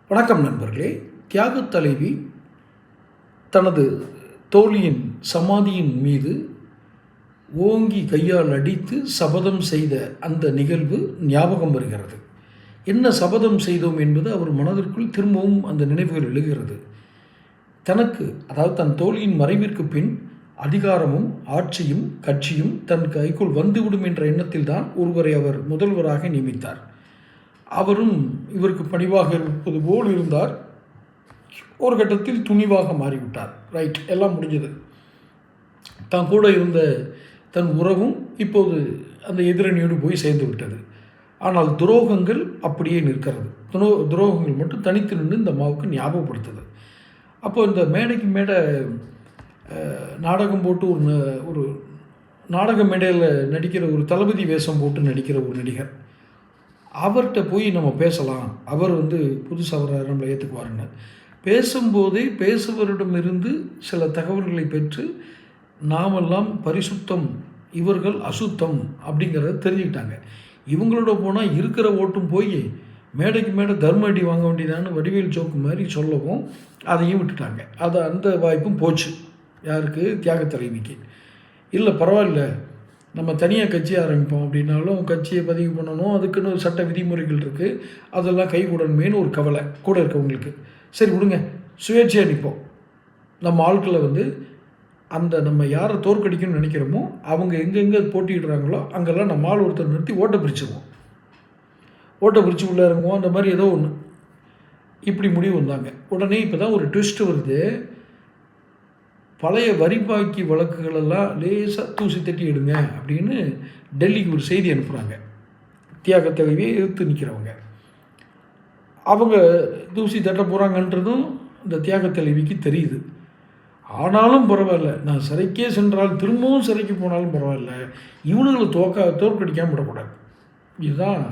வணக்கம் நண்பர்களே. தியாகத் தலைவி தனது தோழியின் சமாதியின் மீது ஓங்கி கையால் அடித்து சபதம் செய்த அந்த நிகழ்வு ஞாபகம் வருகிறது. என்ன சபதம் செய்தோம் என்பது அவர் மனதிற்குள் திரும்பவும் அந்த நினைவுகள் எழுகிறது. தனக்கு, அதாவது தன் தோழியின் மறைவிற்கு பின் அதிகாரமும் ஆட்சியும் கட்சியும் தன் கைக்குள் வந்துவிடும் என்ற எண்ணத்தில் தான் ஒருவரை அவர் முதல்வராக நியமித்தார். அவரும் இவருக்கு பணிவாக இருப்பது போல் இருந்தார். ஒரு கட்டத்தில் துணிவாக மாறிவிட்டார். ரைட், எல்லாம் முடிஞ்சது. தான் கூட இருந்த தன் உறவும் இப்போது அந்த எதிரணியோடு போய் சேர்ந்து விட்டது. ஆனால் துரோகங்கள் அப்படியே நிற்கிறது. துரோகங்கள் மட்டும் தனித்து நின்று இந்த அம்மாவுக்கு ஞாபகப்படுத்துது. அப்போ இந்த மேடைக்கு மேடை நாடகம் போட்டு ஒரு நாடக மேடையில் நடிக்கிற ஒரு தளபதி வேஷம் போட்டு நடிக்கிற ஒரு நடிகர், அவர்கிட்ட போய் நம்ம பேசலாம், அவர் புதுசாக அவர் நம்மளை ஏற்றுக்குவாருன்னு பேசும்போதே பேசுவரிடமிருந்து சில தகவல்களை பெற்று நாமெல்லாம் பரிசுத்தம், இவர்கள் அசுத்தம் அப்படிங்கிறத தெரிஞ்சுக்கிட்டாங்க. இவங்களோட போனால் இருக்கிற ஓட்டும் போய் மேடைக்கு மேடை தர்ம அடி வாங்க வேண்டியதான்னு வடிவேல் ஜோக்கு மாதிரி சொல்லவும் அதையும் விட்டுட்டாங்க. அந்த வாய்ப்பும் போச்சு. யாருக்கு? தியாக தலைவிக்கு. இல்லை பரவாயில்ல, நம்ம தனியாக கட்சி ஆரம்பிப்போம் அப்படின்னாலும் கட்சியை பதிவு பண்ணணும், அதுக்குன்னு சட்ட விதிமுறைகள் இருக்குது, அதெல்லாம் கைகூடணுமேனு ஒரு கவலை கூட இருக்கவங்களுக்கு. சரி விடுங்க, சுயேட்சையாக நிற்போம். நம்ம ஆட்களை அந்த நம்ம யாரை தோற்கடிக்கணும்னு நினைக்கிறோமோ அவங்க எங்கெங்கே போட்டிடுறாங்களோ அங்கெல்லாம் நம்ம ஆள் ஒருத்தர் நிறுத்தி ஓட்டை பிரிச்சுக்குவோம், ஓட்டை பிரித்து உள்ளே இறங்குவோம். அந்த மாதிரி ஏதோ ஒன்று இப்படி முடிவு வந்தாங்க. உடனே இப்போ தான் ஒரு ட்விஸ்ட்டு வருது. பழைய வரிபாக்கி வழக்குகளெல்லாம் லேசாக தூசி தட்டி எடுங்க அப்படின்னு டெல்லிக்கு ஒரு செய்தி அனுப்புகிறாங்க. தியாக தலைவியை எதிர்த்து நிற்கிறவங்க அவங்க தூசி தட்ட போகிறாங்கன்றதும் இந்த தியாக தலைவிக்கு தெரியுது. ஆனாலும் பரவாயில்ல, நான் சிறைக்கே சென்றால் திரும்பவும் சிறைக்கு போனாலும் பரவாயில்ல, இவனுங்களை தோற்கடிக்காமல் விடக்கூடாது. இதுதான்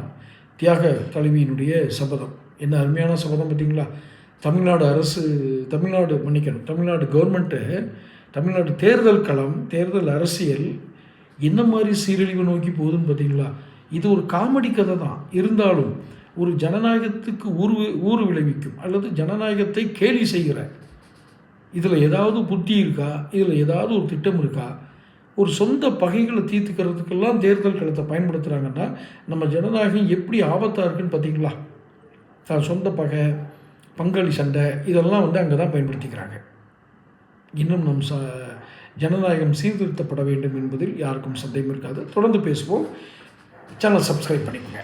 தியாக தலைவியினுடைய சபதம். என்ன அருமையான சபதம் பார்த்தீங்களா? தமிழ்நாடு கவர்மெண்ட்டு, தமிழ்நாடு தேர்தல் களம், தேர்தல் அரசியல் என்ன மாதிரி சீரழிவு நோக்கி போகுதுன்னு பார்த்தீங்களா? இது ஒரு காமெடி கதை தான். இருந்தாலும் ஒரு ஜனநாயகத்துக்கு ஊறு விளைவிக்கும் அல்லது ஜனநாயகத்தை கேலி செய்கிற இதில் ஏதாவது புத்தி இருக்கா? இதில் ஏதாவது ஒரு திட்டம் இருக்கா? ஒரு சொந்த பகைகளை தீர்த்துக்கிறதுக்கெல்லாம் தேர்தல் களத்தை பயன்படுத்துகிறாங்கன்னா நம்ம ஜனநாயகம் எப்படி ஆபத்தாக இருக்குன்னு பார்த்தீங்களா? சொந்த பகை, பங்காளி சண்டை, இதெல்லாம் அங்கே தான் பயன்படுத்திக்கிறாங்க. இன்னும் நம் ஜனநாயகம் சீர்திருத்தப்பட வேண்டும் என்பதில் யாருக்கும் சந்தேகம் இருக்காது. தொடர்ந்து பேசுவோம். சேனல் சப்ஸ்கிரைப் பண்ணிக்கோங்க.